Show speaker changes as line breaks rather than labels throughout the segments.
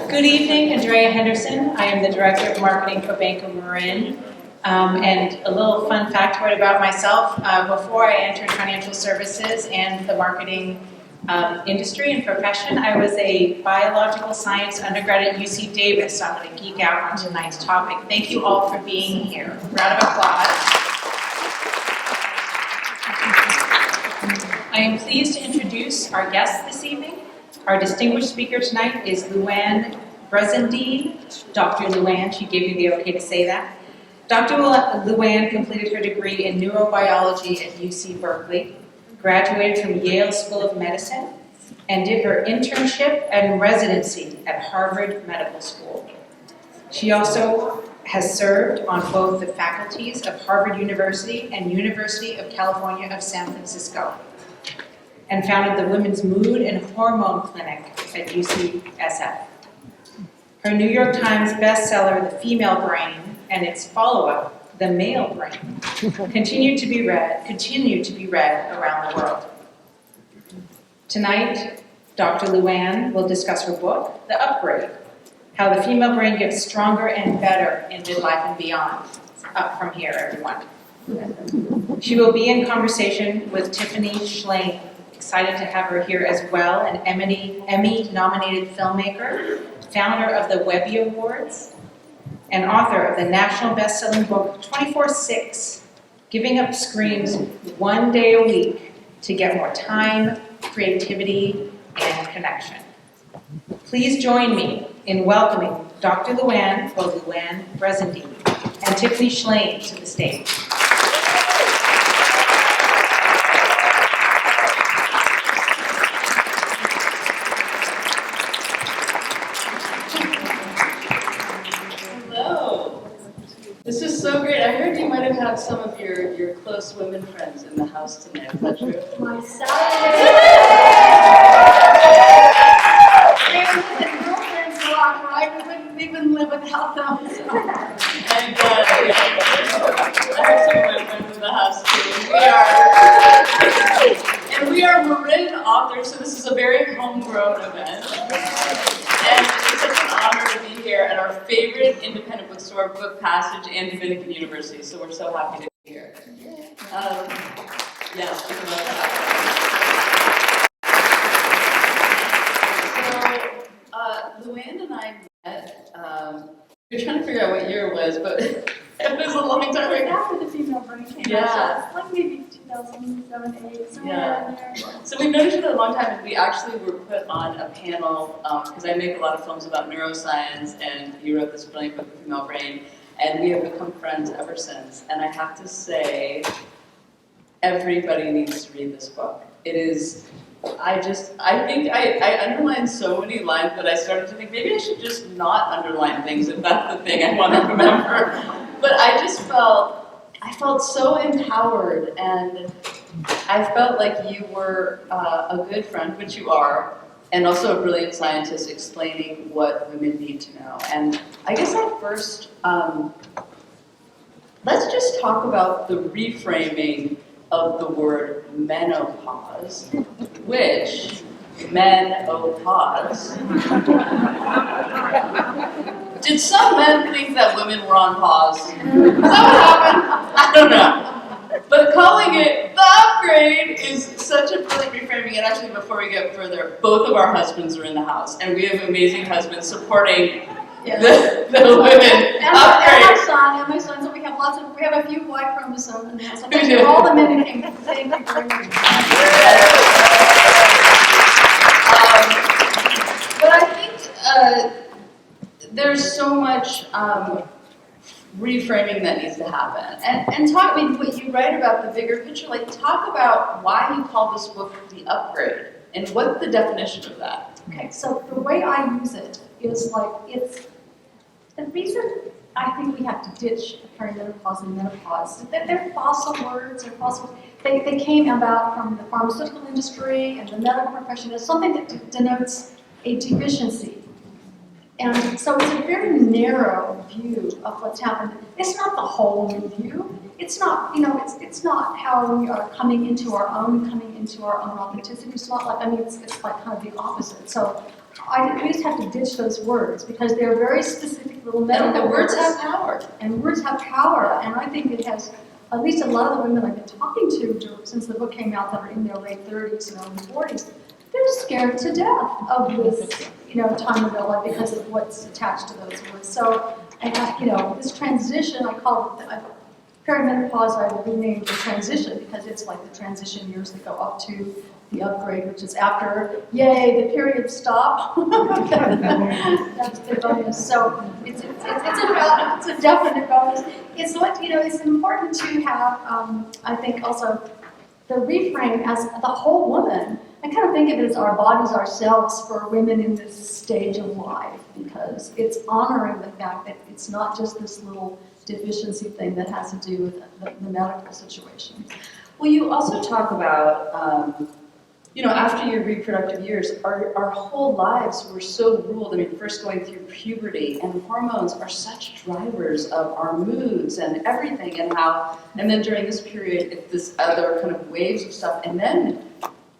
Good evening, Andrea Henderson. I am the Director of Marketing for Bank of Marin. And a little fun factoid about myself. Before I entered financial services and the marketing industry and profession, I was a biological science undergrad at UC Davis, so I'm going to geek out on tonight's topic. Thank you all for being here. Round of applause. I am pleased to introduce our guest this evening. Our distinguished speaker tonight is Luanne Brezendine. Dr. Luanne, she gave me the okay to say that. Dr. Luanne completed her degree in neurobiology at UC Berkeley, graduated from Yale School of Medicine, and did her internship and residency at Harvard Medical School. She also has served on both the faculties of Harvard University and University of California of San Francisco, and founded the Women's Mood and Hormone Clinic at UCSF. Her New York Times bestseller, The Female Brain, and its follow-up, The Male Brain, continue to be read around the world. Tonight, Dr. Luanne will discuss her book, The Upgrade, How the Female Brain Gets Stronger and Better in Midlife and Beyond. Up from here, everyone. She will be in conversation with Tiffany Shlain. Excited to have her here as well, an Emmy-nominated filmmaker, founder of the Webby Awards, and author of the national best-selling book 24/6, Giving Up Screens One Day a Week to Get More Time, Creativity, and Connection. Please join me in welcoming Dr. Luann Brizendine and Tiffany Shlain to the stage.
This is so great. I heard you might have had some of your close women friends in the house tonight. Is that true?
Myself. And girlfriends block, right? We wouldn't even live without them. So.
And I heard some of my friends in the house too. We are Marin authors, so this is a very homegrown event. And it's such an honor to be here at our favorite independent bookstore, Book Passage, and Dominican University. So we're so happy to be here. So, Luann and I met. We were trying to figure out what year it was, but it was a long time ago.
After The Female Brain came out, so it's like maybe 2007, 2008, somewhere in there.
So we've known each other a long time, and we actually were put on a panel, because I make a lot of films about neuroscience, and you wrote this brilliant book, The Female Brain, and we have become friends ever since. And I have to say, everybody needs to read this book. It is, I think I underlined so many lines that I started to think maybe I should just not underline things if that's the thing I want to remember. But I felt so empowered, and I felt like you were a good friend, which you are, and also a brilliant scientist explaining what women need to know. And I guess at first, let's just talk about the reframing of the word menopause, which menopause. Did some men think that women were on pause? Is that what happened? I don't know. But calling it the upgrade is such a brilliant reframing. And actually, before we get further, both of our husbands are in the house, and we have amazing husbands supporting the women upgrade.
And my son, so we have a few Y chromosomes in the house. So thank you all the men who came. Thank you very much.
But I think there's so much reframing that needs to happen. And talk, what you write about the bigger picture, like talk about why you call this book The Upgrade, and what's the definition of that?
Okay, so the way I use it is like, it's, the reason I think we have to ditch perimenopause and menopause, they're fossil words, they came about from the pharmaceutical industry and the medical profession as something that denotes a deficiency. And so it's a very narrow view of what's happened. It's not the whole view. It's not, it's not how we are coming into our own authenticity. It's not like, it's like kind of the opposite. So we just have to ditch those words because they're very specific little medical
And the words have power.
And words have power, and I think it has, at least a lot of the women I've been talking to since the book came out that are in their late 30s and early 40s, they're scared to death of this, time of their life because of what's attached to those words. So, and this transition, I call it, perimenopause, I renamed the transition because it's like the transition years that go up to the upgrade, which is after, yay, the periods stop. That's the bonus. So it's a definite bonus. It's what, it's important to have, I think also, the reframe as the whole woman. I kind of think of it as our bodies, ourselves for women in this stage of life because it's honoring the fact that it's not just this little deficiency thing that has to do with the medical situation.
Well, you also talk about, after your reproductive years, our whole lives were so ruled. I mean, first going through puberty, and hormones are such drivers of our moods and everything, and then during this period, it's this other kind of waves of stuff, and then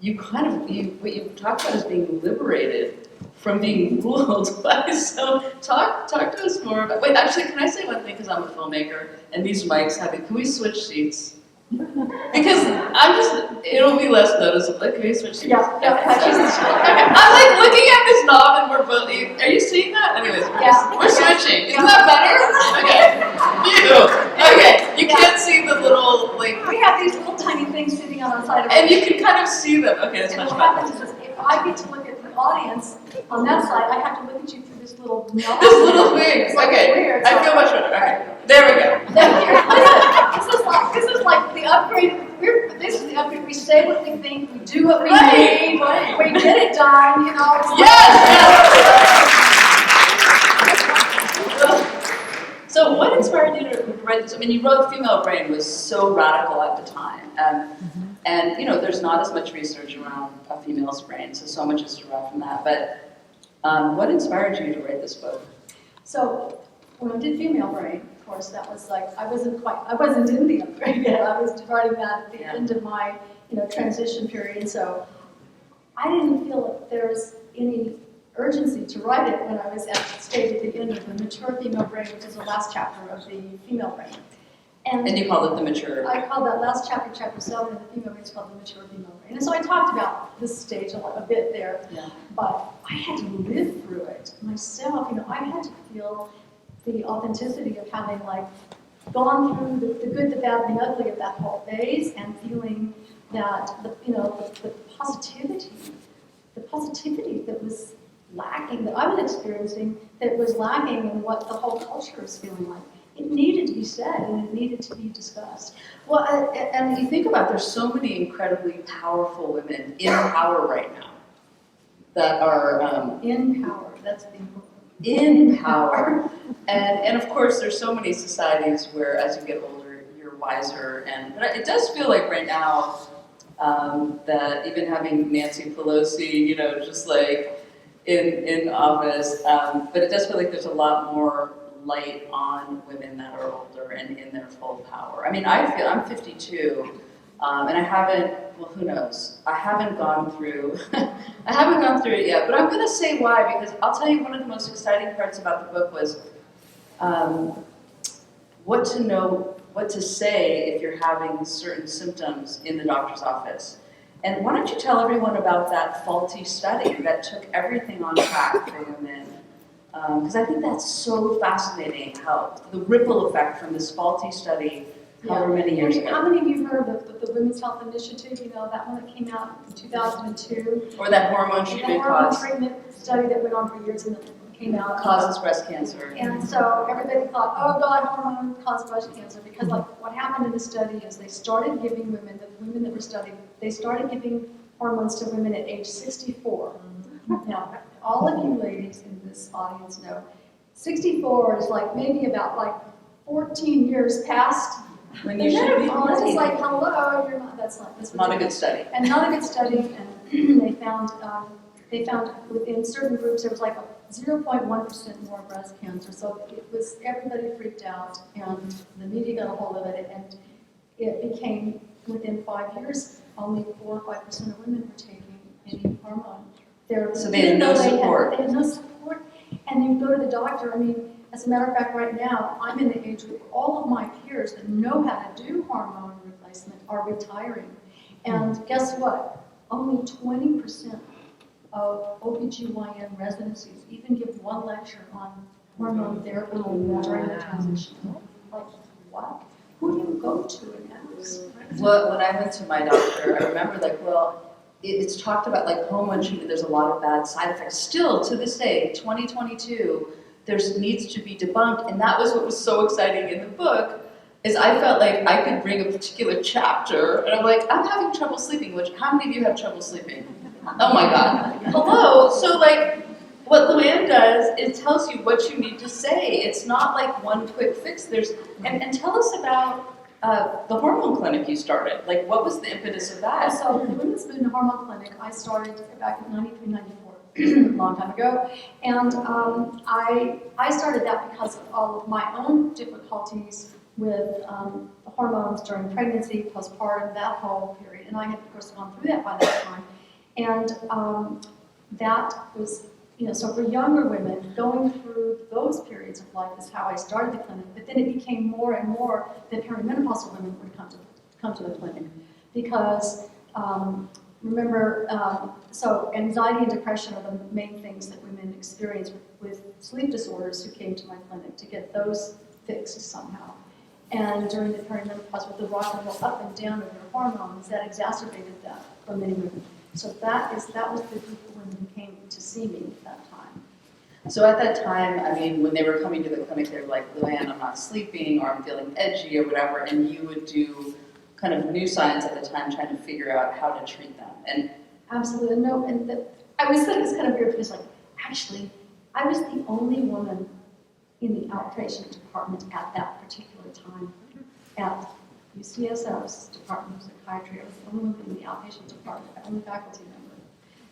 what you talk about is being liberated from being ruled by. So talk to us more about. Wait, actually, can I say one thing? Because I'm a filmmaker, and these mics can we switch seats? Because it'll be less noticeable. Can we switch seats?
Yeah.
Okay. I'm like looking at this knob, and we're both. Are you seeing that? Anyways, we're switching. Isn't that better? Okay. Okay. You can't see the little
We have these little tiny things sitting on the side of
and you can kind of see them. Okay, that's much
what
better.
happens is if I get to look at the audience on that side, I have to look at you through this little knob.
This little thing.
It's like
Okay.
weird.
I feel much better. Okay. There we go.
This is like the upgrade. This is the upgrade. We say what we think. We do what we
Right.
need. We get it done. It's
Yes. So what inspired you to write this? I mean, you wrote Female Brain was so radical at the time. And there's not as much research around a female's brain, so much is derived from that. But what inspired you to write this book?
So when I did Female Brain, of course, that was like, I wasn't in the upgrade yet. I was writing that at the end of my, transition period. So I didn't feel that there was any urgency to write it when I was at the stage at the end of the Mature Female Brain, which is the last chapter of the Female Brain.
And you called it the Mature.
I called that last chapter, chapter 7, and the Female Brain is called the Mature Female Brain. And so I talked about this stage a bit there, but I had to live through it myself. I had to feel the authenticity of having gone through the good, the bad, and the ugly of that whole phase, and feeling that the positivity that was lacking, that I was experiencing, that was lacking in what the whole culture is feeling like. It needed to be said, and it needed to be discussed.
Well, and you think about, there's so many incredibly powerful women in power right now that are
in power. That's the
in power. And of course, there's so many societies where, as you get older, you're wiser. But it does feel like right now that even having Nancy Pelosi, just like in office, but it does feel like there's a lot more light on women that are older and in their full power. I mean, I'm 52, and I haven't. Well, who knows? I haven't gone through it yet. But I'm going to say why, because I'll tell you, one of the most exciting parts about the book was what to say if you're having certain symptoms in the doctor's office. And why don't you tell everyone about that faulty study that took everything on track for women? Because I think that's so fascinating, how the ripple effect from this faulty study however many years ago.
How many of you heard of the Women's Health Initiative, that one that came out in 2002?
Or that hormone treatment
study that went on for years and came out.
Causes breast cancer.
And so everybody thought, oh God, hormone caused breast cancer, because what happened in the study is they started giving the women that were studied, they started giving hormones to women at age 64. Now, all of you ladies in this audience know, 64 is maybe about 14 years past
when you should be.
It's like, hello, you're not. That's
not a good study.
And not a good study. And they found within certain groups there was 0.1% more breast cancer. So everybody freaked out, and the media got a hold of it, and it became within 5 years only 4 or 5% of women were taking any hormone
So they had no support.
They had no support, and you go to the doctor. I mean, as a matter of fact, right now, I'm in the age group where all of my peers that know how to do hormone replacement are retiring. And guess what? Only 20% of OBGYN residencies even give one lecture on hormone therapy during the transition. Like, what? Who do you go to and ask?
Well, when I went to my doctor, I remember it's talked about like hormone treatment, there's a lot of bad side effects. Still, to this day, 2022, there needs to be debunked, and that was what was so exciting in the book, is I felt like I could bring a particular chapter, and I'm like, I'm having trouble sleeping, which, how many of you have trouble sleeping? Oh my God. Hello? So like, what Luann does, it tells you what you need to say. It's not like one quick fix. And tell us about the hormone clinic you started. Like, what was the impetus of that?
So the Women's Mood and Hormone Clinic, I started back in 93, 94, a long time ago. And I started that because of all of my own difficulties with hormones during pregnancy, postpartum, that whole period. And I had, of course, gone through that by that time. And that was, so for younger women, going through those periods of life is how I started the clinic. But then it became more and more that perimenopausal women would come to the clinic. Because, so anxiety and depression are the main things that women experience with sleep disorders who came to my clinic to get those fixed somehow. And during the perimenopause, with the rock and roll up and down of their hormones, that exacerbated that for many women. So that was the group of women who came to see me at that time.
So at that time, I mean, when they were coming to the clinic, they were like, Luann, I'm not sleeping, or I'm feeling edgy, or whatever, and you would do kind of new science at the time, trying to figure out how to treat them. And
absolutely, no, I always think it's kind of weird because, like, actually, I was the only woman in the outpatient department at that particular time at UCSF's Department of Psychiatry. I was the only woman in the outpatient department, the only faculty member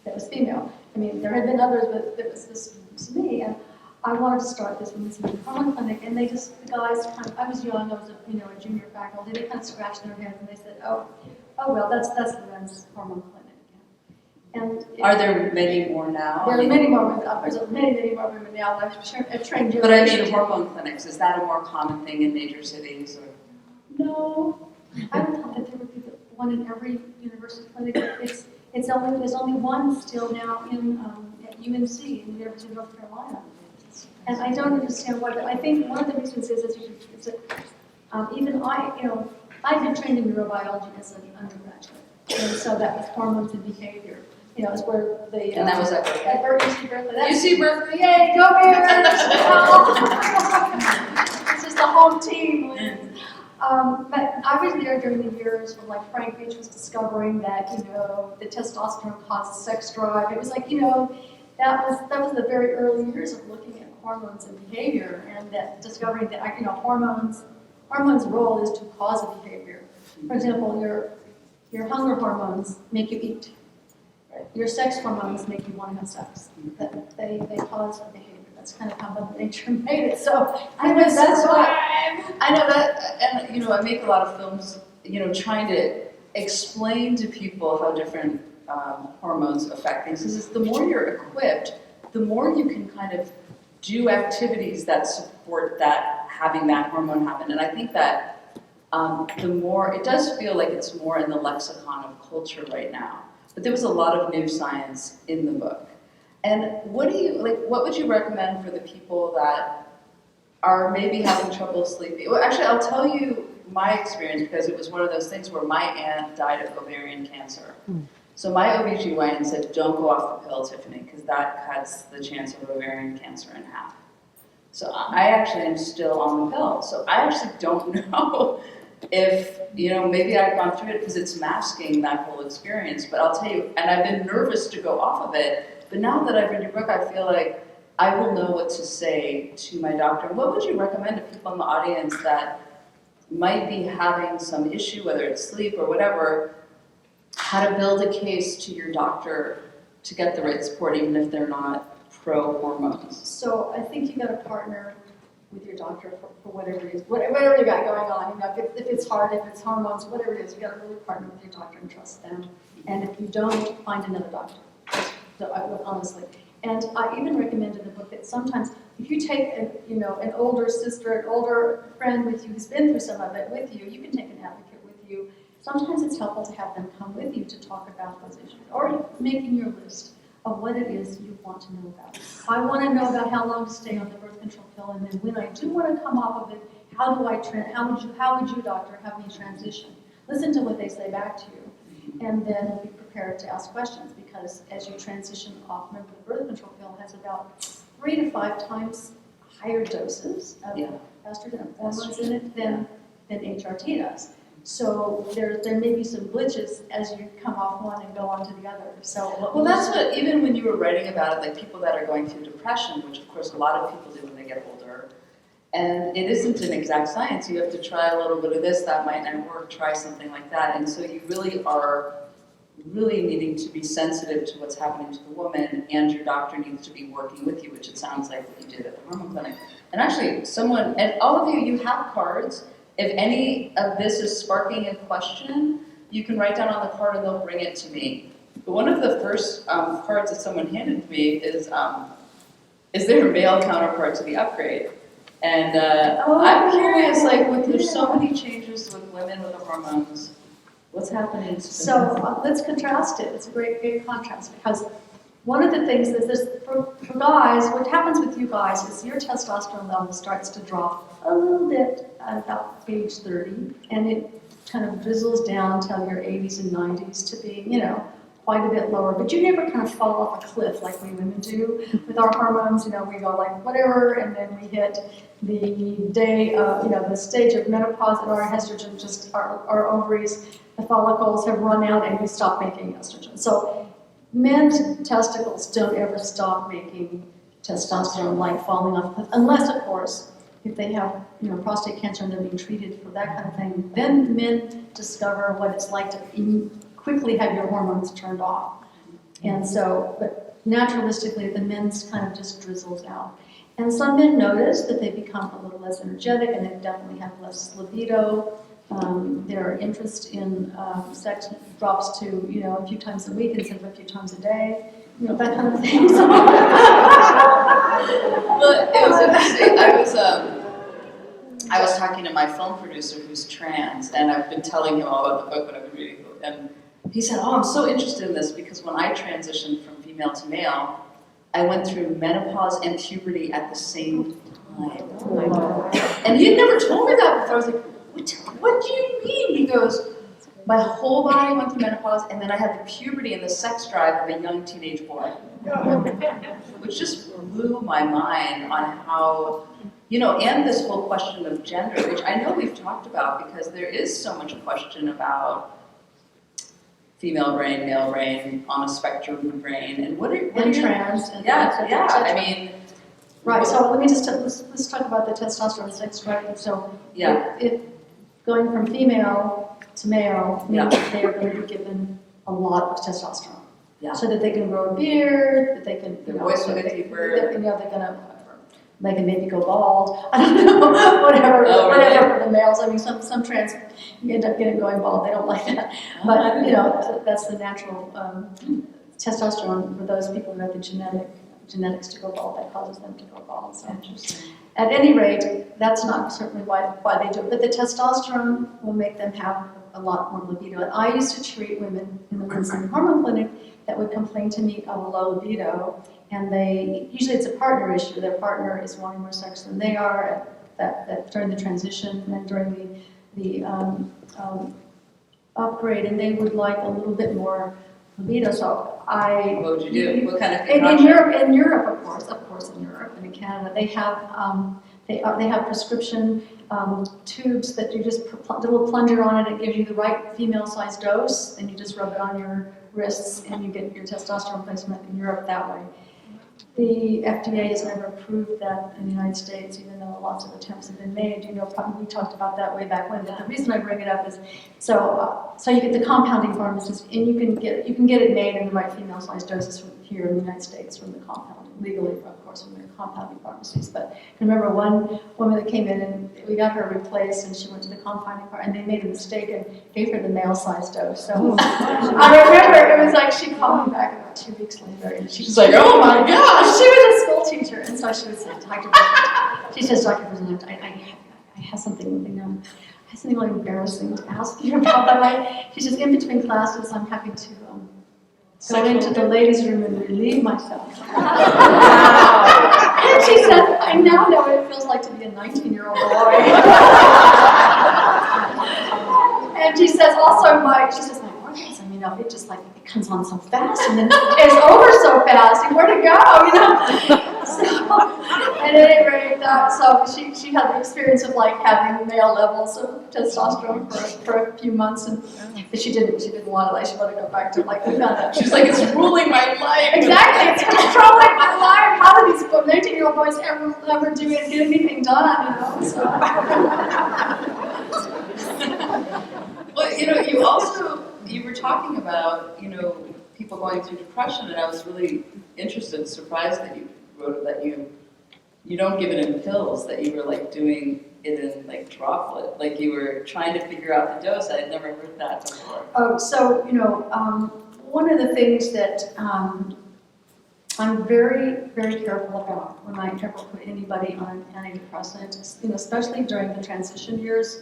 that was female. I mean, there had been others, but this was me, and I wanted to start this women's mood and hormone clinic, and the guys I was young, I was a junior faculty, they kind of scratched their heads and they said, oh well, that's the men's hormone clinic. And
are there many more now?
There are many more women. There's many more women now. I've trained.
But I mean, hormone clinics, is that a more common thing in major cities? Or?
No, I would thought that there would be one in every university clinic. There's only one still now in at UNC in the University of North Carolina, and I don't understand why. But I think one of the reasons is that even I did train in neurobiology as an undergraduate, and so that was hormones and behavior. Is where the
and that was at
UC Berkeley.
UC Berkeley,
yay, go Bears! This is the home team. But I was there during the years when, like, Frank Beach was discovering that the testosterone causes sex drive. It was like that was the very early years of looking at hormones and behavior, and that discovering that hormones' role is to cause a behavior. For example, your hunger hormones make you eat. Your sex hormones make you want to have sex. That they cause a behavior. That's kind of how Mother Nature made it. So I know that's why.
I know that, and I make a lot of films, trying to explain to people how different hormones affect things. Because the more you're equipped, the more you can kind of do activities that support that having that hormone happen. And I think that the more it does feel like it's more in the lexicon of culture right now. But there was a lot of new science in the book. And what would you recommend for the people that are maybe having trouble sleeping? Well, actually, I'll tell you my experience, because it was one of those things where my aunt died of ovarian cancer. So my OBGYN said, don't go off the pill, Tiffany, because that cuts the chance of ovarian cancer in half. So I actually am still on the pill. So I actually don't know if, maybe I've gone through it because it's masking that whole experience. But I'll tell you, and I've been nervous to go off of it, but now that I've read your book, I feel like I will know what to say to my doctor. What would you recommend to people in the audience that might be having some issue, whether it's sleep or whatever, how to build a case to your doctor to get the right support, even if they're not pro-hormones?
So I think you got to partner with your doctor for whatever it is, whatever you got going on. If it's hard, if it's hormones, whatever it is, you got to really partner with your doctor and trust them. And if you don't, find another doctor. So I would honestly. And I even recommend in the book that sometimes if you take an older sister, an older friend with you who's been through some of it with you, you can take an advocate with you. Sometimes it's helpful to have them come with you to talk about those issues, or making your list of what it is you want to know about. I want to know about how long to stay on the birth control pill, and then when I do want to come off of it, how would you, doctor, have me transition? Listen to what they say back to you, and then be prepared to ask questions, because as you transition off, remember the birth control pill has about 3 to 5 times higher doses of estrogen and hormones in it than HRT does. So there may be some glitches as you come off one and go on to the other. So
well, that's what, even when you were writing about it, like people that are going through depression, which of course a lot of people do when they get older, and it isn't an exact science. You have to try a little bit of this, that might not work, try something like that. And so you really are needing to be sensitive to what's happening to the woman, and your doctor needs to be working with you, which it sounds like what you did at the hormone clinic. And actually, and all of you have cards. If any of this is sparking a question, you can write down on the card and they'll bring it to me. But one of the first cards that someone handed me is there a male counterpart to the upgrade? And I'm curious, like, there's so many changes with women with the hormones. What's happening?
So let's contrast it. It's a great contrast, because one of the things is this, for guys, what happens with you guys is your testosterone level starts to drop a little bit at about age 30, and it kind of drizzles down till your 80s and 90s to being, quite a bit lower. But you never kind of fall off a cliff like we women do with our hormones. We go like whatever, and then we hit the day of, the stage of menopause, and our estrogen our ovaries, the follicles have run out, and we stop making estrogen. So men's testicles don't ever stop making testosterone, like falling off a cliff, unless, of course, if they have, prostate cancer and they're being treated for that kind of thing, then men discover what it's like to quickly have your hormones turned off. And so, but naturalistically, the men's kind of just drizzles out. And some men notice that they become a little less energetic, and they definitely have less libido. Their interest in sex drops to, a few times a week instead of a few times a day. That kind of thing.
Well, it was interesting. I was talking to my film producer who's trans, and I've been telling him all about the book, but I've been reading it. And he said, "Oh, I'm so interested in this because when I transitioned from female to male, I went through menopause and puberty at the same time."
Oh my God.
And he had never told me that before. I was like, "What do you mean?" He goes, "My whole body went through menopause, and then I had the puberty and the sex drive of a young teenage boy." Which just blew my mind on how, and this whole question of gender, which I know we've talked about because there is so much question about female brain, male brain, on a spectrum brain, and what are
trans. And
I mean,
right. So let me just let's talk about the testosterone sex drive. So if going from female to male means that they are going to be given a lot of testosterone. Yeah. So that they can grow a beard, that they can,
their voice will get deeper.
They can maybe go bald. I don't know, whatever for the males. I mean, some trans end up going bald. They don't like that. But that's the natural testosterone for those people who have the genetics to go bald. That causes them to go bald. So at any rate, that's not certainly why they do it. But the testosterone will make them have a lot more libido. And I used to treat women in the men's hormone clinic that would complain to me of a low libido, and usually it's a partner issue. Their partner is wanting more sex than they are during the transition and during the upgrade, and they would like a little bit more libido. So
what would you do? What kind of
in Europe, of course, in Europe and in Canada, they have prescription tubes that you just put a little plunger on it. It gives you the right female-sized dose, and you just rub it on your wrists, and you get your testosterone replacement in Europe that way. The FDA has never approved that in the United States, even though lots of attempts have been made. Probably we talked about that way back when. But the reason I bring it up is so you get the compounding pharmacist, and you can get it made in the right female-sized doses from here in the United States from the compounding. legally, of course, when we were compounding pharmacies. But I remember one woman that came in and we got her replaced, and she went to the compounding part, and they made a mistake and gave her the male-sized dose. So I remember it was like she called me back about 2 weeks later, and she's like, "Oh my gosh!" She was a school teacher, and so she was like, "Dr. Brezendine," she says, "Dr. Brezendine, I have something, really embarrassing to ask you about." She says, "In between classes, I'm happy to go into the ladies' room and relieve myself." And she said, "I now know what it feels like to be a 19-year-old boy." And she says, "Also, my orgasm, it just like it comes on so fast, and then it's over so fast. And where to go, So, at any rate, so she had the experience of like having male levels of testosterone for a few months, and but she didn't want to she wanted to go back to like we found out.
She's like, it's ruling my life.
Exactly, it's controlling my life. How do these 19-year-old boys ever do it, get anything done? So.
Well, you were talking about, people going through depression, and I was really interested and surprised that you wrote that you don't give it in pills, that you were like doing it in like droplet, like you were trying to figure out the dose. I had never heard that before.
Oh, so, one of the things that I'm very, very careful about when I ever put anybody on an antidepressant, especially during the transition years,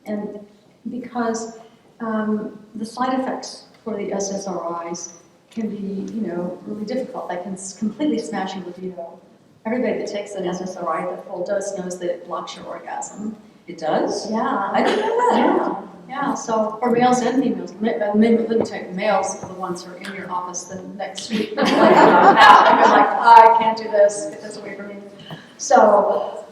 and because the side effects for the SSRIs can be, really difficult. They can completely smash your libido. Everybody that takes an SSRI, the full dose, knows that it blocks your orgasm.
It does?
Yeah.
I didn't know that.
Yeah. So for males and females, let me tell you, males are the ones who are in your office the next week. And you're like, I can't do this. Get this away from me. So,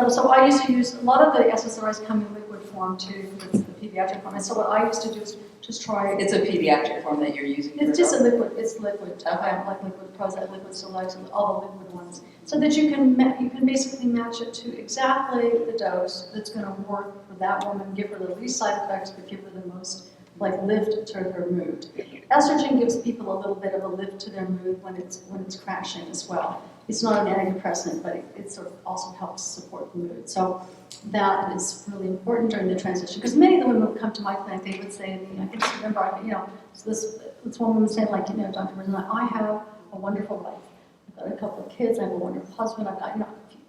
so I used to use, a lot of the SSRIs come in liquid form too, it's the pediatric form. And so what I used to do is just try.
It's a pediatric form that you're using.
It's just a liquid. It's liquid. Like liquid Prozac, liquid Select, and all the liquid ones, so that you can basically match it to exactly the dose that's going to work for that woman, give her the least side effects, but give her the most lift to her mood. Estrogen gives people a little bit of a lift to their mood when it's crashing as well. It's not an antidepressant, but it sort of also helps support the mood. So that is really important during the transition, because many of the women who come to my clinic, they would say to me, I can just remember, so this one woman saying, Dr. Brezendine, I have a wonderful life. I've got a couple of kids, I have a wonderful husband, I've got,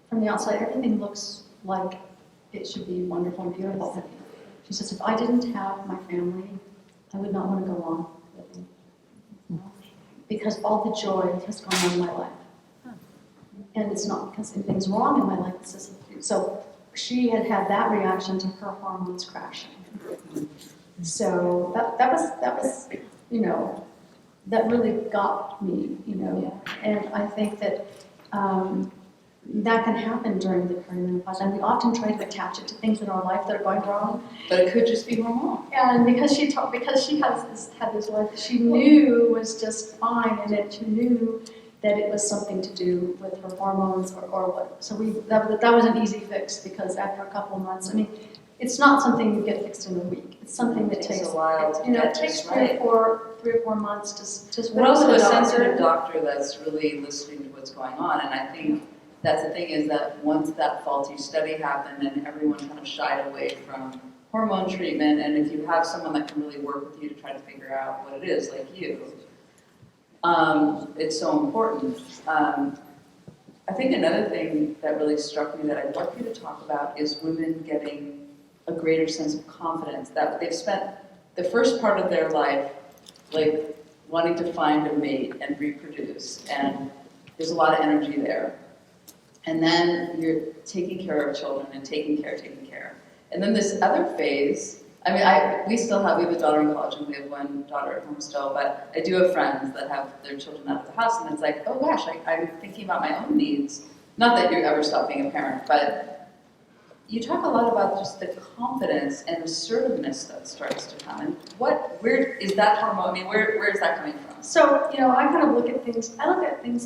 from the outside, everything looks like it should be wonderful and beautiful. She says, if I didn't have my family, I would not want to go on living. Because all the joy has gone on in my life. And it's not because anything's wrong in my life, it's just, so she had that reaction to her hormones crashing. So that was that really got me, and I think that that can happen during the perimenopause, and we often try to attach it to things in our life that are going wrong.
But it could just be hormonal.
And because she had this life that she knew was just fine, and that she knew that it was something to do with her hormones or what. So that was an easy fix, because after a couple of months, it's not something you get fixed in a week. It's something that takes
a while to
it takes three or 4 months to
We're also
work
a
with doctor.
sensitive doctor that's really listening to what's going on, and I think that's the thing, is that once that faulty study happened and everyone kind of shied away from hormone treatment, and if you have someone that can really work with you to try to figure out what it is, like you, it's so important. I think another thing that really struck me that I'd love you to talk about is women getting a greater sense of confidence, that they've spent the first part of their life wanting to find a mate and reproduce, and there's a lot of energy there. And then you're taking care of children and taking care. And then this other phase, we have a daughter in college and we have one daughter at home still, but I do have friends that have their children out of the house, and it's like, oh gosh, I'm thinking about my own needs. Not that you ever stop being a parent, but you talk a lot about just the confidence and assertiveness that starts to come. And where is that hormone? Where is that coming from?
So, I kind of look at things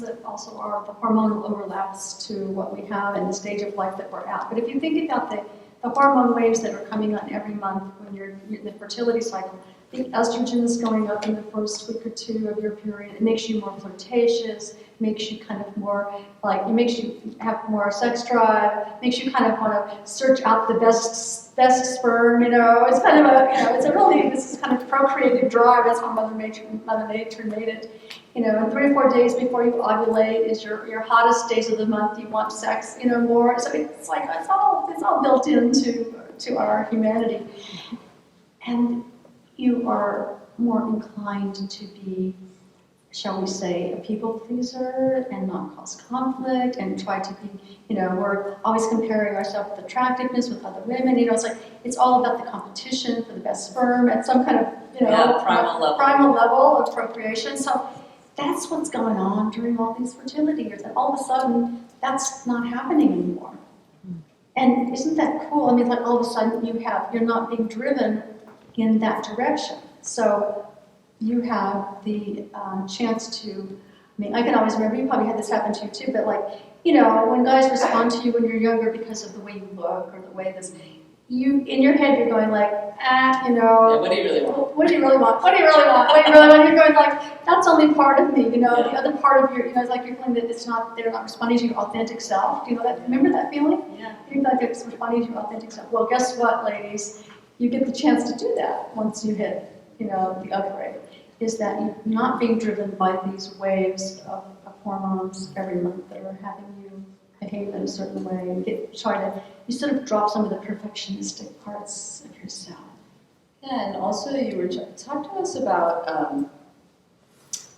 that also are the hormonal overlaps to what we have and the stage of life that we're at. But if you think about the hormone waves that are coming on every month when you're in the fertility cycle, the estrogen is going up in the first week or two of your period. It makes you more flirtatious, makes you kind of more like, it makes you have more sex drive, makes you kind of want to search out the best sperm, it's kind of it's a really, this is kind of procreative drive. That's how Mother Nature made it. And 3 or 4 days before you ovulate is your hottest days of the month. You want sex, more. So it's like, it's all built into our humanity. And you are more inclined to be, shall we say, a people pleaser and not cause conflict and try to be, we're always comparing ourselves with attractiveness with other women. It's all about the competition for the best sperm at some kind of, primal level of procreation. So that's what's going on during all these fertility years. And all of a sudden, that's not happening anymore. And isn't that cool? Like all of a sudden you're not being driven in that direction. So you have the chance to, I can always remember, you probably had this happen to you too, but when guys respond to you when you're younger because of the way you look or the way this, in your head you're going like,
Yeah, what do you really want?
What do you really want? What do you really want? What do you really want? You're going like, that's only part of me, The other part of your, it's like you're feeling that they're not responding to your authentic self. Do you know that? Remember that feeling?
Yeah.
You feel like they're responding to your authentic self. Well, guess what, ladies? You get the chance to do that once you hit, the upgrade, is that you're not being driven by these waves of hormones every month that are having you behave in a certain way and you sort of drop some of the perfectionistic parts of yourself.
Yeah, and also you were talk to us about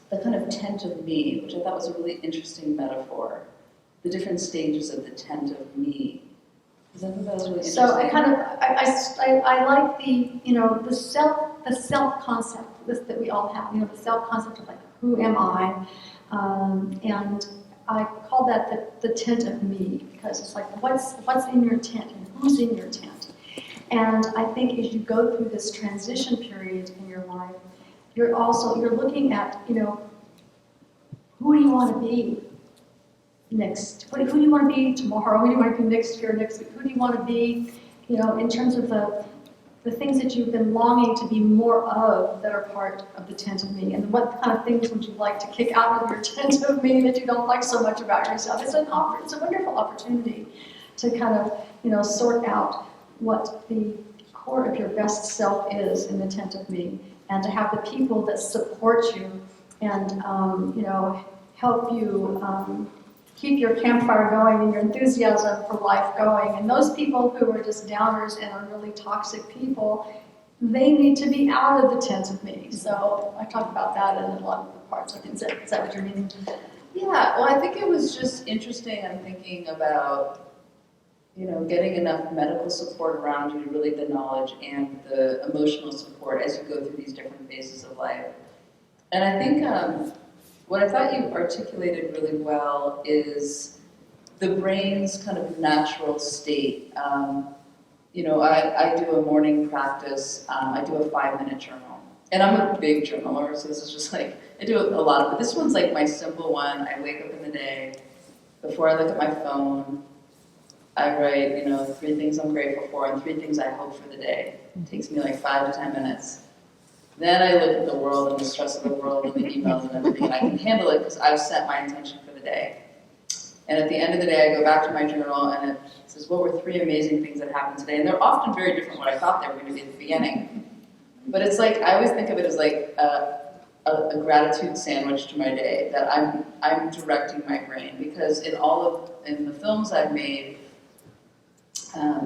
the kind of tent of me, which I thought was a really interesting metaphor. The different stages of the tent of me. Because I think that was really interesting.
So I like the self concept that we all have. The self concept of like, who am I? And I call that the tent of me, because it's like, what's in your tent and who's in your tent? And I think as you go through this transition period in your life, you're looking at, who do you want to be next? Who do you want to be tomorrow? Who do you want to be next year, next week? Who do you want to be, in terms of the things that you've been longing to be more of that are part of the tent of me? And what kind of things would you like to kick out of your tent of me that you don't like so much about yourself? It's a wonderful opportunity to kind of, sort out what the core of your best self is in the tent of me, and to have the people that support you and, help you keep your campfire going and your enthusiasm for life going. And those people who are just downers and are really toxic people, they need to be out of the tent of me. So I talk about that in a lot of the parts. I think, is that what you're meaning?
Yeah, well, I think it was just interesting. I'm thinking about, getting enough medical support around you to really the knowledge and the emotional support as you go through these different phases of life. And I think what I thought you articulated really well is the brain's kind of natural state. I do a morning practice. I do a 5-minute journal. And I'm a big journaler, so this is just like, I do a lot of it. This one's like my simple one. I wake up in the day. Before I look at my phone, I write, 3 things I'm grateful for and 3 things I hope for the day. It takes me like 5 to 10 minutes. Then I look at the world and the stress of the world and the emails and everything, and I can handle it because I've set my intention for the day. And at the end of the day, I go back to my journal and it says, what were 3 amazing things that happened today? And they're often very different from what I thought they were going to be at the beginning. But it's like, I always think of it as like a gratitude sandwich to my day, that I'm directing my brain, because in the films I've made,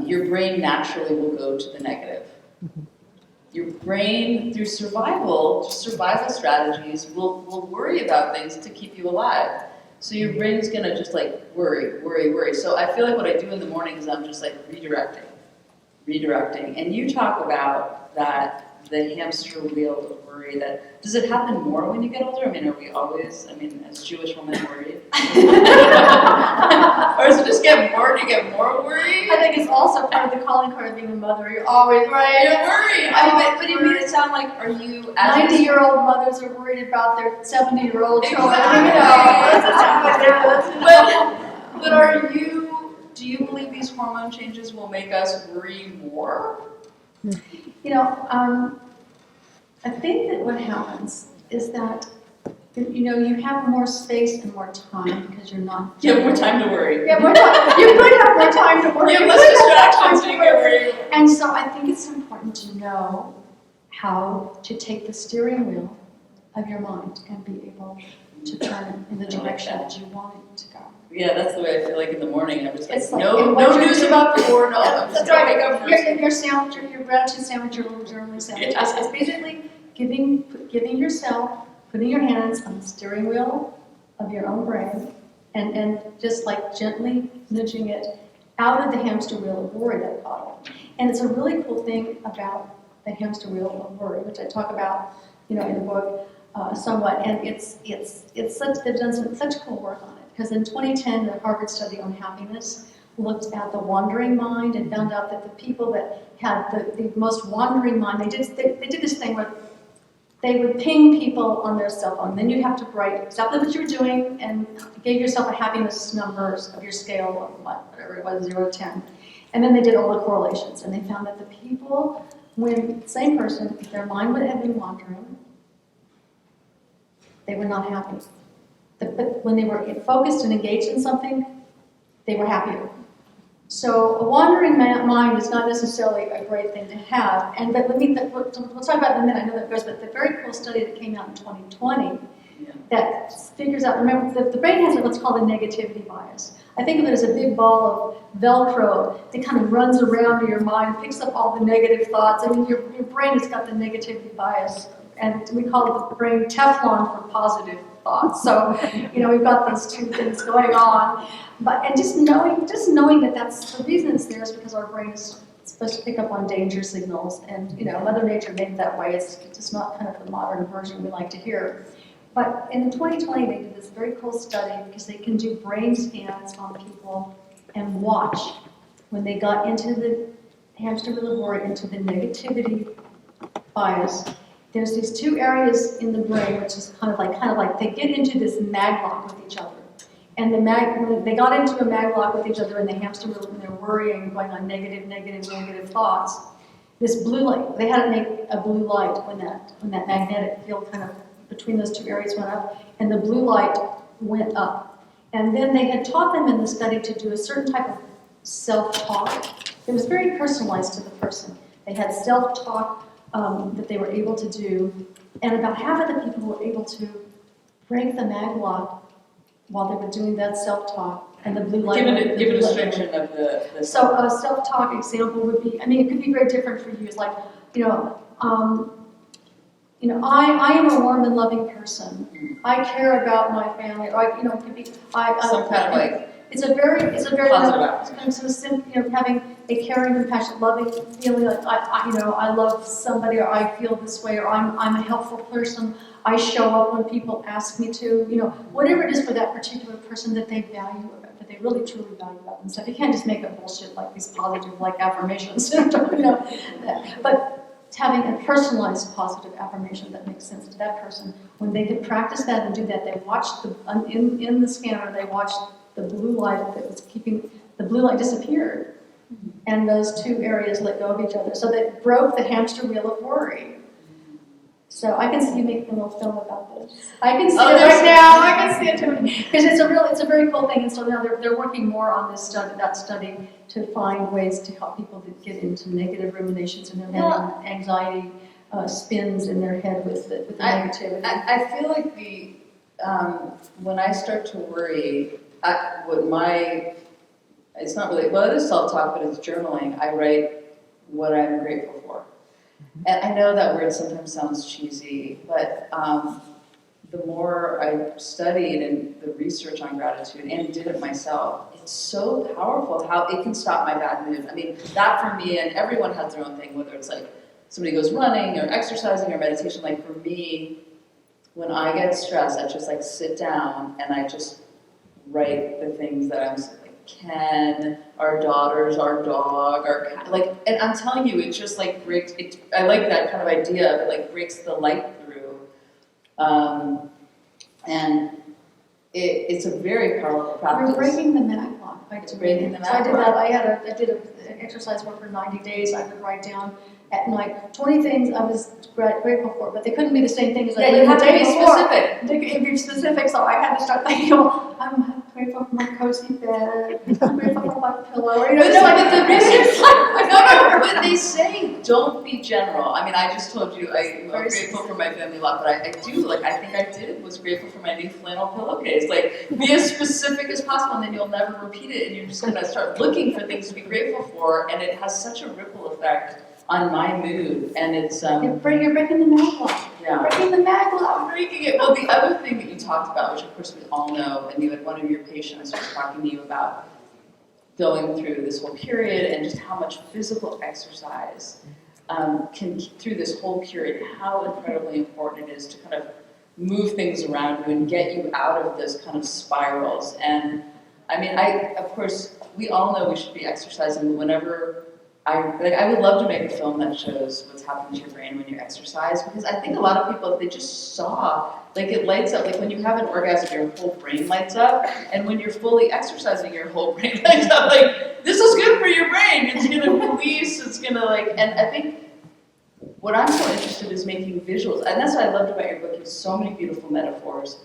your brain naturally will go to the negative. Your brain, through survival strategies, will worry about things to keep you alive. So your brain's gonna just like worry. So I feel like what I do in the morning is I'm just like redirecting. And you talk about that, the hamster wheel of worry, that, does it happen more when you get older? Are we always, as Jewish women, worried? Or does it just get more, do you get more worried?
I think it's also part of the calling card of being a mother. You're always worried.
You're worried. But you made it sound like, are you...
90-year-old mothers are worried about their 70-year-old children.
But are you... Do you believe these hormone changes will make us worry more?
I think that what happens is that, you have more space and more time because you're not.
You have more time to worry.
Yeah, more time. You could have more time to worry.
You have less distractions, you can worry.
And so I think it's important to know how to take the steering wheel of your mind and be able to turn it in the direction that you want it to go.
Yeah, that's the way I feel like in the morning. I'm just like,
It's like,
no
and what you're
news
doing-
about the war, no. I'm just
That's
gonna
right.
wake up first.
Your sandwich, your gratitude sandwich, your little journaling sandwich.
Yeah.
It's basically giving yourself, putting your hands on the steering wheel of your own brain, and just like gently nudging it out of the hamster wheel of worry that got it. And it's a really cool thing about the hamster wheel of worry, which I talk about, in the book somewhat. And it's such, they've done such cool work on it. Because in 2010, the Harvard study on happiness looked at the wandering mind and found out that the people that had the most wandering mind, they did this thing where they would ping people on their cell phone. Then you'd have to write exactly what you were doing and gave yourself a happiness numbers of your scale of whatever it was, 0 to 10. And then they did all the correlations. And they found that the people, when the same person, if their mind would have been wandering, they were not happy. But when they were focused and engaged in something, they were happier. So a wandering mind is not necessarily a great thing to have. But we'll talk about it in a minute. I know that goes, but the very cool study that came out in 2020 that figures out. Remember, the brain has what's called a negativity bias. I think of it as a big ball of Velcro that kind of runs around your mind, picks up all the negative thoughts. I mean, your brain has got the negativity bias, and we call the brain Teflon for positive thoughts. So, we've got those two things going on. And just knowing that that's the reason it's there is because our brain is supposed to pick up on danger signals, and Mother Nature made it that way. It's just not kind of the modern version we like to hear. But in 2020, they did this very cool study because they can do brain scans on people and watch when they got into the hamster wheel of worry, into the negativity bias. There's these two areas in the brain, which is kind of like they get into this mag lock with each other. And when they got into a mag lock with each other in the hamster wheel, and they're worrying, going on negative thoughts, this blue light, they had to make a blue light when that magnetic field kind of between those two areas went up, and the blue light went up. And then they had taught them in the study to do a certain type of self-talk. It was very personalized to the person. They had self-talk that they were able to do, and about half of the people were able to break the mag lock while they were doing that self-talk, and the blue light.
Give it a description of the.
So a self-talk example would be, it could be very different for you. It's like, I am a warm and loving person. I care about my family. Or, it could be
Some kind of like.
It's a very
Positive
kind of simple, having a caring, compassionate, loving feeling like I love somebody, or I feel this way, or I'm a helpful person. I show up when people ask me to. Whatever it is for that particular person that they value, that they really truly value about themselves. You can't just make up bullshit like these positive affirmations, But having a personalized positive affirmation that makes sense to that person. When they could practice that and do that, they watched in the scanner. They watched the blue light that was keeping the blue light disappeared, and those two areas let go of each other. So they broke the hamster wheel of worry. So I can see you making a little film about this. I can see it right now. I can see it because it's a very cool thing. And so now they're working more on this study to find ways to help people that get into negative ruminations in their head, and anxiety spins in their head with the negativity.
I feel like when I start to worry, it's not really, it is self-talk, but it's journaling. I write what I'm grateful for. And I know that word sometimes sounds cheesy, but the more I studied and the research on gratitude and did it myself, it's so powerful how it can stop my bad mood. That for me, and everyone has their own thing, whether it's like somebody goes running or exercising or meditation. Like for me, when I get stressed, I just sit down and I just write the things that I'm Ken, our daughters, our dog, our cat, and I'm telling you, it just breaks. I like that kind of idea of it breaks the light through, and it's a very powerful practice.
You're breaking the mag lock by
breaking the mag
lock.
lock.
I did an exercise where for 90 days I would write down at night, 20 things I was grateful for, but they couldn't be the same things I
Yeah,
did
you
the
have to
day
be
before.
specific.
They could be specific, so I had to start thinking, well, I'm grateful for my cozy bed, I'm grateful for my pillow. You know,
But
so
no, but the reason
it's like,
no, but they say don't be general. I mean, I just told you I'm
Very
grateful for my family a lot, but I do, like, I think I did, was grateful for my new flannel pillowcase. Like, be as specific as possible, and then you'll never repeat it, and you're just gonna start looking for things to be grateful for, and it has such a ripple effect on my mood, and it's,
you're breaking the mag lock.
yeah.
Breaking the mag
I'm
lock.
breaking it. Well, the other thing that you talked about, which of course we all know, and you had one of your patients was talking to you about going through this whole period and just how much physical exercise can, through this whole period, how incredibly important it is to kind of move things around you and get you out of this kind of spirals. And I mean, of course, we all know we should be exercising, but whenever I would love to make a film that shows what's happening to your brain when you exercise, because I think a lot of people, if they just saw, like it lights up, like when you have an orgasm, your whole brain lights up, and when you're fully exercising, your whole brain lights up, like, this is good for your brain, it's gonna release, it's gonna like, and I think what I'm so interested in is making visuals, and that's what I loved about your book, you have so many beautiful metaphors,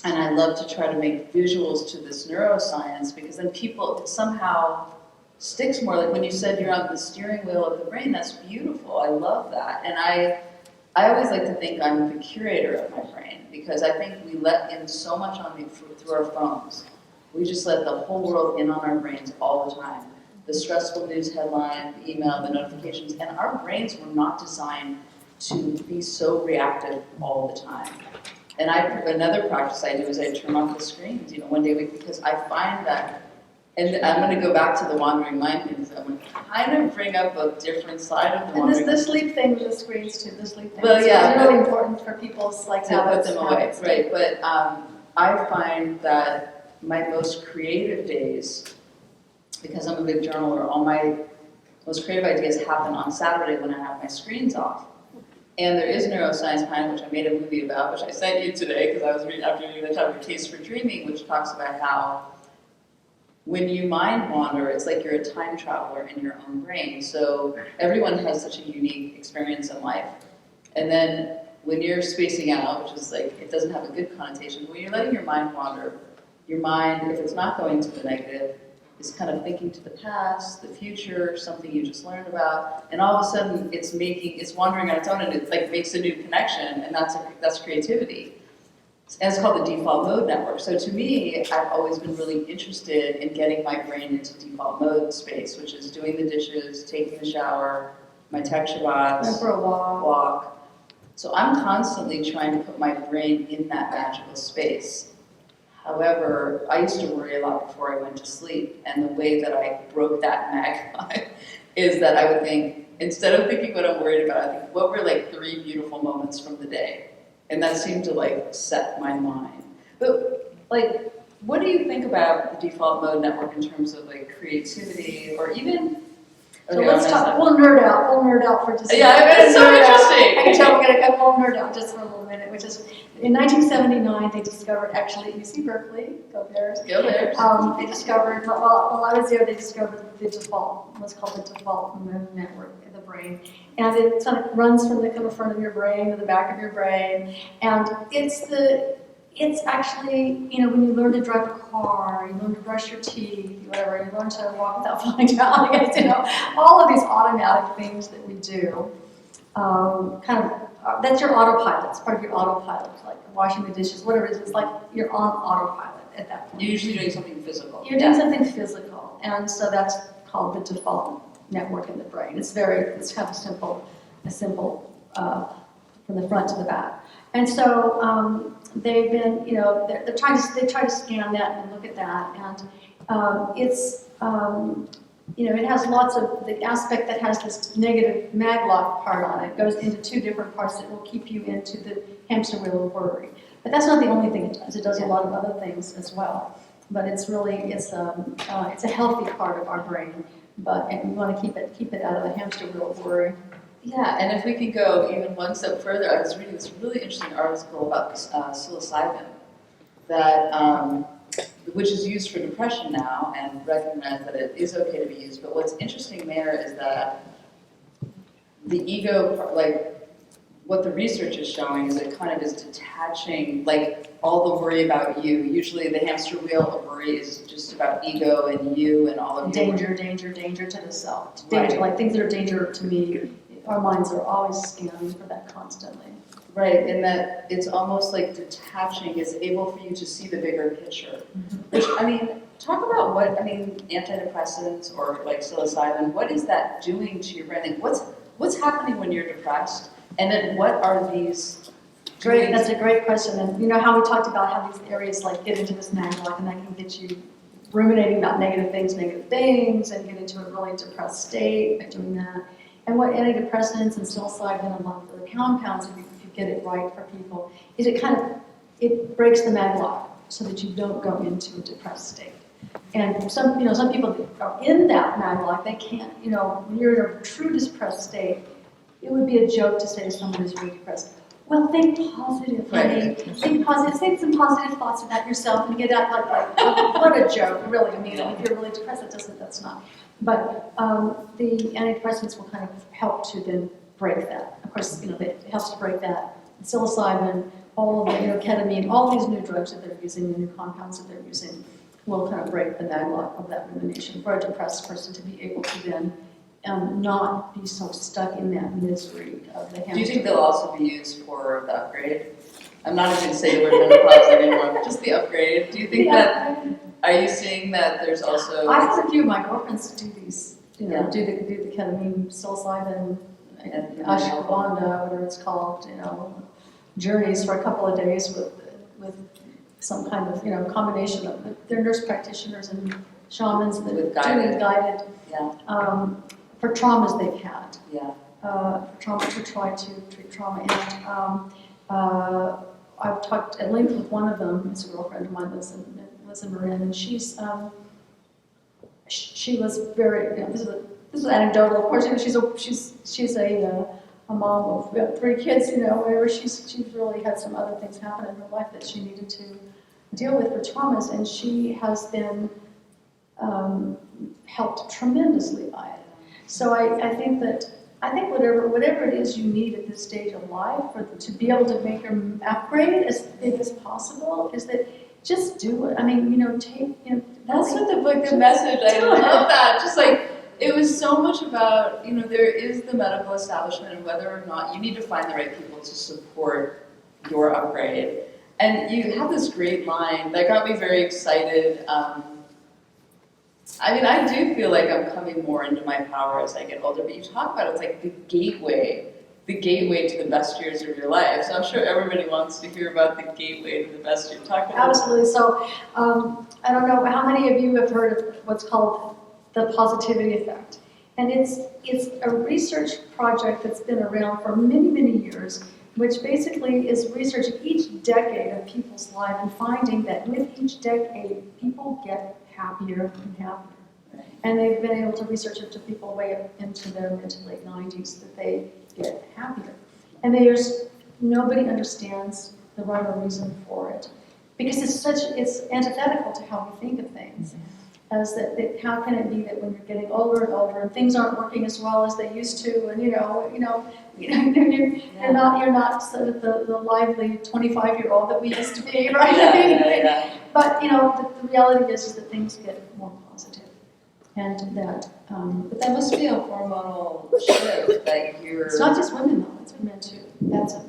and I love to try to make visuals to this neuroscience, because then people somehow sticks more. Like when you said you're on the steering wheel of the brain, that's beautiful. I love that. And I always like to think I'm the curator of my brain, because I think we let in so much on through our phones. We just let the whole world in on our brains all the time. The stressful news headline, the email, the notifications, and our brains were not designed to be so reactive all the time. And another practice I do is I turn off the screens, one day a week, because I find that. And I'm going to go back to the wandering mind thing, because I'm going to kind of bring up a different side of the
And
wandering
the sleep thing with the screens too, the sleep thing.
Well, yeah,
It's really important for people's like
to put
habits.
them away, right? But I find that my most creative days, because I'm a big journaler, all my most creative ideas happen on Saturday when I have my screens off. And there is neuroscience behind it, which I made a movie about, which I sent you today, because I was reading after you the chapter Taste for Dreaming, which talks about how when you mind wander, it's like you're a time traveler in your own brain. So everyone has such a unique experience in life. And then when you're spacing out, which is like, it doesn't have a good connotation, but when you're letting your mind wander, your mind, if it's not going to the negative, is kind of thinking to the past, the future, something you just learned about, and all of a sudden it's wandering on its own, and it like makes a new connection, and that's creativity. And it's called the default mode network. So to me, I've always been really interested in getting my brain into default mode space, which is doing the dishes, taking the shower, my tech Shabbats,
Going for a
walk. So I'm constantly trying to put my brain in that magical space. However, I used to worry a lot before I went to sleep, and the way that I broke that magpie is that I would think, instead of thinking what I'm worried about, I think, what were like 3 beautiful moments from the day? And that seemed to like set my mind. But like, what do you think about the default mode network in terms of like creativity or even?
So let's talk. We'll nerd out for just a
yeah,
minute.
it's so interesting.
I can tell we're gonna go nerd out just for a little minute, which is in 1979 they discovered actually at UC Berkeley, go Bears.
Go Bears.
They discovered while I was there they discovered the default, what's called the default mode network in the brain, and it sort of runs from the front of your brain to the back of your brain, and it's actually, when you learn to drive a car, you learn to brush your teeth, whatever, you learn to walk without falling down, I guess, all of these automatic things that we do, that's your autopilot, it's part of your autopilot, like washing the dishes, whatever it is, it's like you're on autopilot at that point.
You're usually doing something physical.
You're doing something physical, and so that's called the default network in the brain. It's kind of a simple from the front to the back. And so they've been, they try to scan that and look at that, and it has lots of the aspect that has this negative maglock part on it. Goes into 2 different parts that will keep you into the hamster wheel of worry. But that's not the only thing it does. It does a lot of other things as well. But it's really it's a healthy part of our brain. And we want to keep it out of the hamster wheel of worry.
Yeah, and if we could go even one step further, I was reading this really interesting article about psilocybin, which is used for depression now, and recognize that it is okay to be used. But what's interesting there is that the ego, like what the research is showing is it kind of is detaching like all the worry about you. Usually the hamster wheel of worry is just about ego and you and all of
danger to the self. Danger,
Right.
like things that are danger to me. Our minds are always scanning for that constantly.
Right, and that it's almost like detaching is able for you to see the bigger picture. Which, I mean, talk about what, I mean, antidepressants or like psilocybin, what is that doing to your brain? Like what's happening when you're depressed? And then what are these
Great, that's a great question. And you know how we talked about how these areas like get into this magma and that can get you ruminating about negative things, and get into a really depressed state by doing that. And what antidepressants and psilocybin and a lot of other compounds, if you get it right for people, is it breaks the maglock so that you don't go into a depressed state. And some people that are in that maglock, they can't, when you're in a true depressed state, it would be a joke to say to someone who's really depressed, well, think positive, honey. Think positive. Think some positive thoughts about yourself and get out like what a joke, really. I mean, if you're really depressed, that's not. But the antidepressants will kind of help to then break that. Of course, it helps to break that. Psilocybin, all of the, ketamine, all these new drugs that they're using, the new compounds that they're using, will kind of break the maglock of that rumination for a depressed person to be able to then not be so stuck in that misery of the hamster.
Do you think they'll also be used for the upgrade? I'm not even going to say the word menopause anymore, but just the upgrade. Do you think are you seeing that there's also...
I've had a few of my girlfriends do these, do the ketamine, psilocybin, and ashwagandha, whatever it's called, journeys for a couple of days with some kind of, combination of, they're nurse practitioners and shamans that
With
do guided.
Yeah.
For traumas they've had.
Yeah.
For trauma, to try to treat trauma. And I've talked at length with one of them. It's a girlfriend of mine that lives in Marin, and she was very. This is anecdotal, of course. She's a mom of 3 kids. Wherever she's really had some other things happen in her life that she needed to deal with for traumas, and she has been helped tremendously by it. So I think whatever it is you need at this stage of life to be able to make your upgrade as big as possible is that just do it. I mean,
That's what the message, I love that. Just like, it was so much about, there is the medical establishment and whether or not you need to find the right people to support your upgrade. And you have this great line that got me very excited. I do feel like I'm coming more into my power as I get older, but you talk about it's like the gateway to the best years of your life. So I'm sure everybody wants to hear about the gateway to the best years. Talk about
Absolutely. So I don't know how many of you have heard of what's called the positivity effect. And it's a research project that's been around for many, many years, which basically is researching each decade of people's life and finding that with each decade, people get happier and happier. And they've been able to research it to people way up into their mid to late 90s that they get happier. And nobody understands the rhyme or reason for it. Because it's antithetical to how we think of things. As that how can it be that when you're getting older and older and things aren't working as well as they used to, and you're not sort of the lively 25-year-old that we used to be, right?
Yeah.
But the reality is that things get more positive, and that.
But that must be a hormonal shift that you're.
It's not just women though; it's men too. That's a.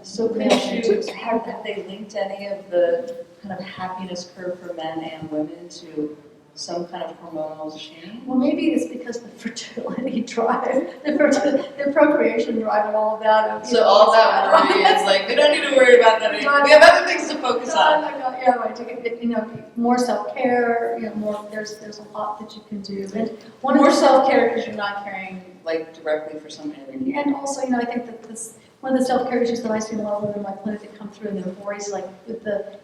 So have they linked any of the kind of happiness curve for men and women to some kind of hormonal change?
Well, maybe it's because the fertility drive, the procreation drive, and all of that.
So all that worry is like, we don't need to worry about that anymore. We have other things to focus on.
Yeah, right. To get, more self-care. There's a lot that you can do. And
more self-care because you're not caring like directly for somebody.
And also, I think that one of the self-care issues that I see a lot of women in my clinic that come through in their 40s, like with the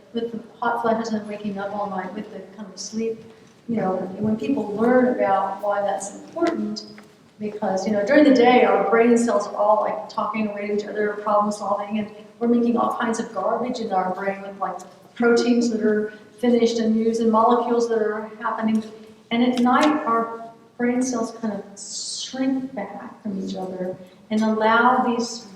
hot flashes and waking up all night with the kind of sleep. When people learn about why that's important, because, during the day, our brain cells are all like talking away to each other, problem solving, and we're making all kinds of garbage in our brain with like proteins that are finished and used and molecules that are happening. And at night, our brain cells kind of shrink back from each other and allow these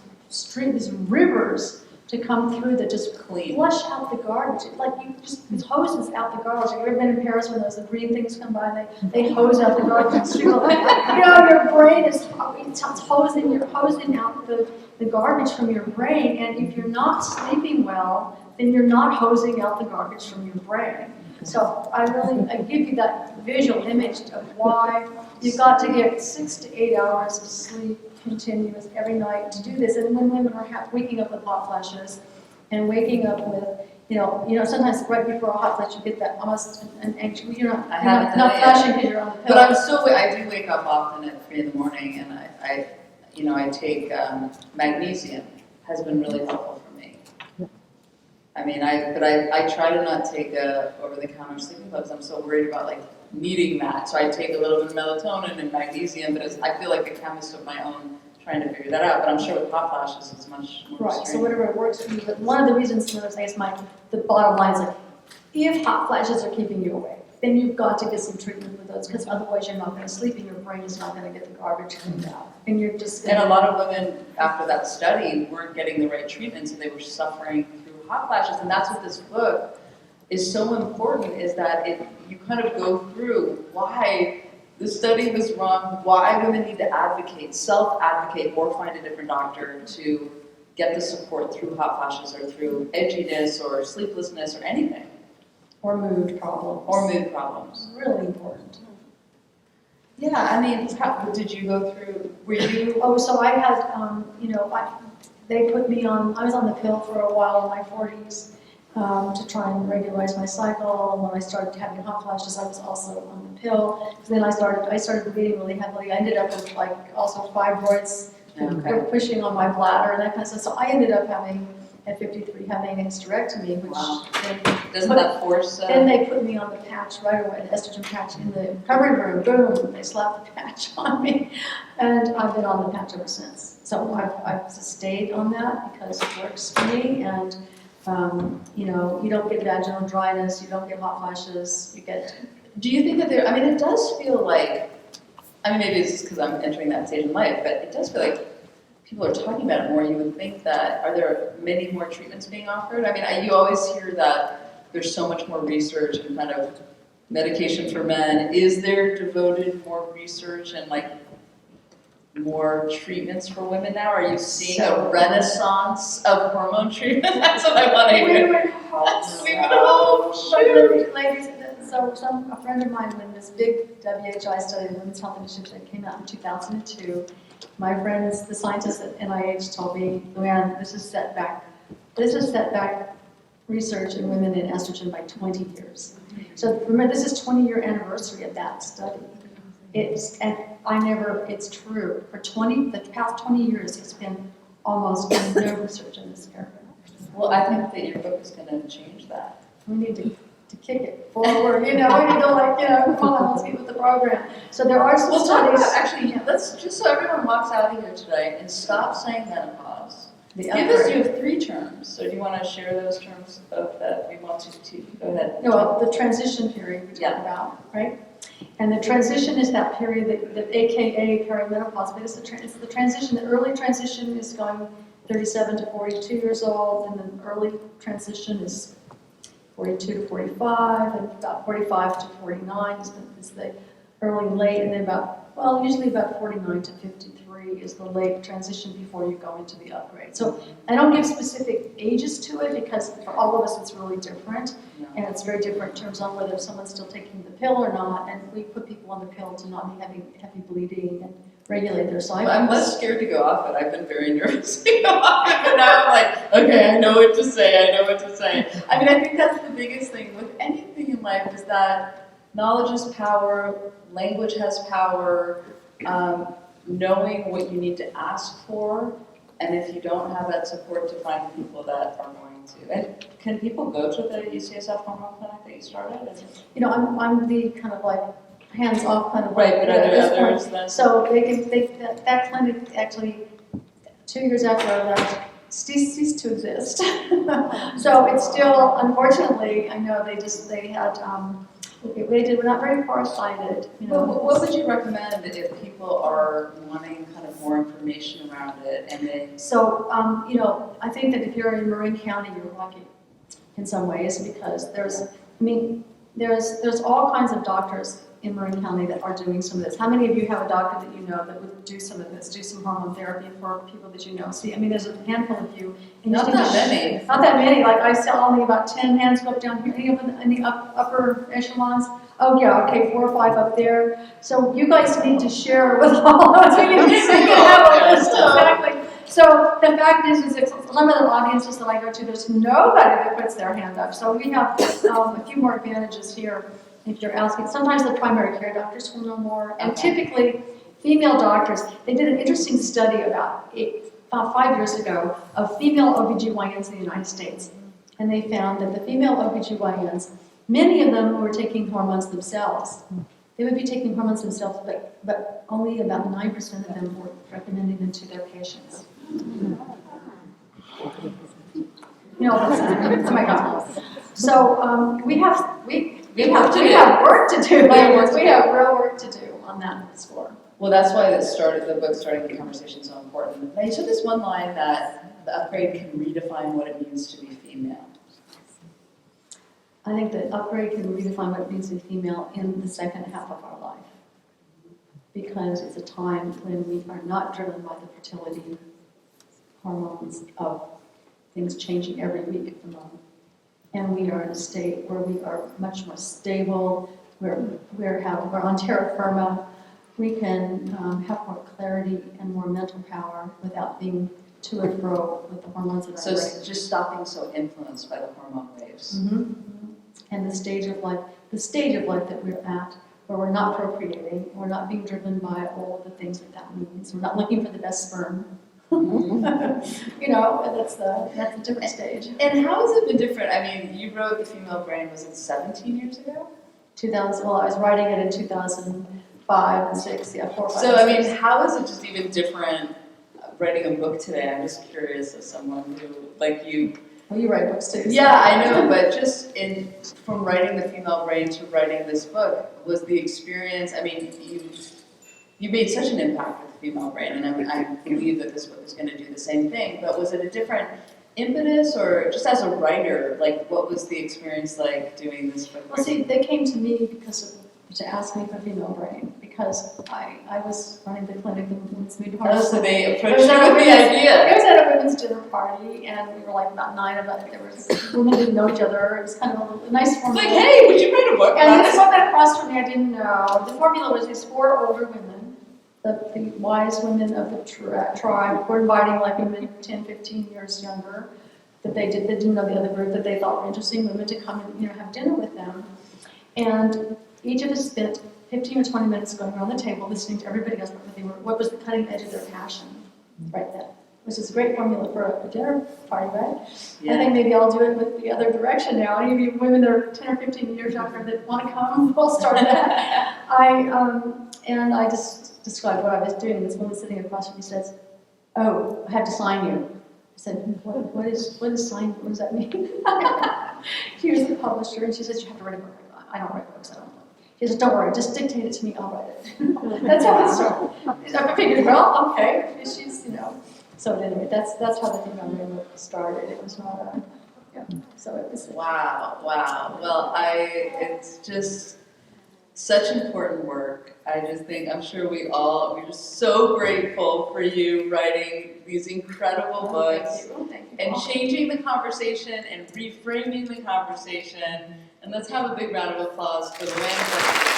rivers to come through that just
Clean.
flush out the garbage. Like you just, these hoses out the garbage. Have you ever been in Paris when those the green things come by and they hose out the garbage and stream? Your brain is hosing, you're hosing out the garbage from your brain, and if you're not sleeping well, then you're not hosing out the garbage from your brain. So I give you that visual image of why you've got to get 6 to 8 hours of sleep continuous every night to do this. And when women are waking up with hot flashes and waking up with, sometimes right before a hot flash you get that almost an anxious, you're not flashing because you're on the pill.
But I do wake up often at 3 in the morning, and I take magnesium. Has been really helpful for me. I mean, I try to not take over-the-counter sleeping pills. I'm so worried about needing that. So I take a little bit of melatonin and magnesium, but I feel like a chemist of my own trying to figure that out. But I'm sure with hot flashes, it's much more
right.
extreme.
So whatever works for you. But one of the reasons, I'm saying, is the bottom line is if hot flashes are keeping you awake, then you've got to get some treatment with those, because otherwise you're not going to sleep and your brain is not going to get the garbage cleaned out. And you're just
And a lot of women after that study weren't getting the right treatment, so they were suffering through hot flashes. And that's what this book is so important, is that you kind of go through why the study was wrong, why women need to advocate, self-advocate, or find a different doctor to get the support through hot flashes or through edginess or sleeplessness or anything.
or mood problems. Really important.
Yeah, I mean, did you go through, were you?
Oh, so I had, they put me on, I was on the pill for a while in my 40s to try and regularize my cycle. And when I started having hot flashes, I was also on the pill. So then I started bleeding really heavily. I ended up with also fibroids pushing on my bladder and that kind of stuff. So I ended up at 53 having a hysterectomy, which
Doesn't that force?
Then they put me on the patch right away, the estrogen patch in the recovery room. Boom! They slapped the patch on me, and I've been on the patch ever since. So I've stayed on that because it works for me, and you don't get vaginal dryness, you don't get hot flashes, you get.
Do you think that there? I mean, it does feel like. I mean, maybe it's just because I'm entering that stage in life, but it does feel like people are talking about it more. You would think that, are there many more treatments being offered? I mean, you always hear that there's so much more research and kind of medication for men. Is there devoted more research and more treatments for women now? Are you seeing a renaissance of hormone treatment? That's what I want to hear.
We would hope so. Ladies, a friend of mine, when this big WHI study, Women's Health Initiative, that came out in 2002, my friends, the scientists at NIH, told me, Luann, this has set back research in women in estrogen by 20 years. So remember, this is 20-year anniversary of that study. It's true. For the past 20 years, it's been almost no research in this area.
Well, I think that your book is going to change that.
We need to kick it forward, we need to come on, let's get with the program. So there are some studies.
Let's just so everyone walks out of here today and stop saying menopause. You have 3 terms. So do you want to share those terms that we want to go ahead?
No, the transition period we talk about, right? And the transition is that period that AKA perimenopause, but it's the transition. The early transition is going 37 to 42 years old, and the early transition is 42 to 45, and about 45 to 49 is the early late, and then usually about 49 to 53 is the late transition before you go into the upgrade. So I don't give specific ages to it because for all of us it's really different, and it's very different in terms of whether someone's still taking the pill or not, and we put people on the pill to not be having heavy bleeding and regulate their cycles.
I'm less scared to go off it. I've been very nervous to go off it, but now I'm like, okay, I know what to say. I mean, I think that's the biggest thing with anything in life is that knowledge is power, language has power, knowing what you need to ask for, and if you don't have that support, to find people that are going to. And can people go to the UCSF hormone clinic that you started?
I'm the kind of hands-off kind of
right, but are there others then?
So that clinic actually 2 years after I left ceased to exist. So it's still, unfortunately, I know they had We're not very far-sighted, you know.
What would you recommend if people are wanting kind of more information around it and they?
So, you know, I think that if you're in Marin County, you're lucky in some ways because there's all kinds of doctors in Marin County that are doing some of this. How many of you have a doctor that you know that would do some of this, do some hormone therapy for people that you know? See, I mean, there's a handful of you. And
Not that many.
Not that many. Like I saw only about 10 hands go up down here. Any of them in the upper echelons? Oh yeah, okay, 4 or 5 up there. So you guys need to share with all of us. We can have a list, exactly. So the fact is if some of the audiences that I go to, there's nobody that puts their hand up. So we have a few more advantages here if you're asking. Sometimes the primary care doctors will know more. And typically, female doctors, they did an interesting study about 5 years ago of female OBGYNs in the United States. And they found that the female OBGYNs, many of them were taking hormones themselves. They would be taking hormones themselves, but only about 9% of them were recommending them to their patients. No, oh my God. So we have work to do. We have real work to do on that score.
Well, that's why the book starting the conversation is so important. Now, you said this one line that the upgrade can redefine what it means to be female.
I think that upgrade can redefine what it means to be female in the second half of our life. Because it's a time when we are not driven by the fertility hormones of things changing every week at the moment. And we are in a state where we are much more stable, we're on terra firma, we can have more clarity and more mental power without being to and fro with the hormones in our
So
brain.
just stopping so influenced by the hormone waves.
Mm-hmm. And the stage of life that we're at, where we're not procreating, we're not being driven by all the things that means. We're not looking for the best sperm. You know, that's a different stage.
And how has it been different? I mean, you wrote The Female Brain, was it 17 years ago?
2000. Well, I was writing it in 2005 and 6. Yeah, 4, 5.
So, I mean, how is it just even different writing a book today? I'm just curious as someone who, like you.
Well, you write books too. So.
Yeah, I know, but just from writing The Female Brain to writing this book, was the experience, I mean, you made such an impact with The Female Brain, and I believe that this book is going to do the same thing, but was it a different impetus, or just as a writer, like, what was the experience like doing this book?
Well, see, they came to me to ask me for Female Brain, because I was running the clinic in women's midwifery.
Oh, so they approached you with the idea.
It was at a women's dinner party, and we were like about 9 of us. There was women didn't know each other. It was kind of a nice formula.
It's like, hey, would you write a book
And
about
this
it?
woman across from me, I didn't know. The formula was these 4 older women, the wise women of the tribe, were inviting like women 10, 15 years younger, that they didn't know the other group, that they thought were interesting women to come and have dinner with them. And each of us spent 15 or 20 minutes going around the table listening to everybody else, what was the cutting edge of their passion right then. Which is a great formula for a dinner party, right? Yeah. I think maybe I'll do it with the other direction now. Any of you women that are 10 or 15 years younger that want to come, we'll start that. And I just described what I was doing. This woman sitting across from me says, "Oh, I have to sign you." I said, what is sign? What does that mean? She was the publisher, and she says, "You have to write a book." I don't write books, I don't know. She says, "Don't worry, just dictate it to me, I'll write it." That's how it started. I figured, well, okay, she's, So anyway, that's how the Female Brain started. It was not so it was.
Wow. Well, it's just such important work. I just think, I'm sure we're just so grateful for you writing these incredible books.
Thank you.
And changing the conversation and reframing the conversation. And let's have a big round of applause for Luanne Brezendin.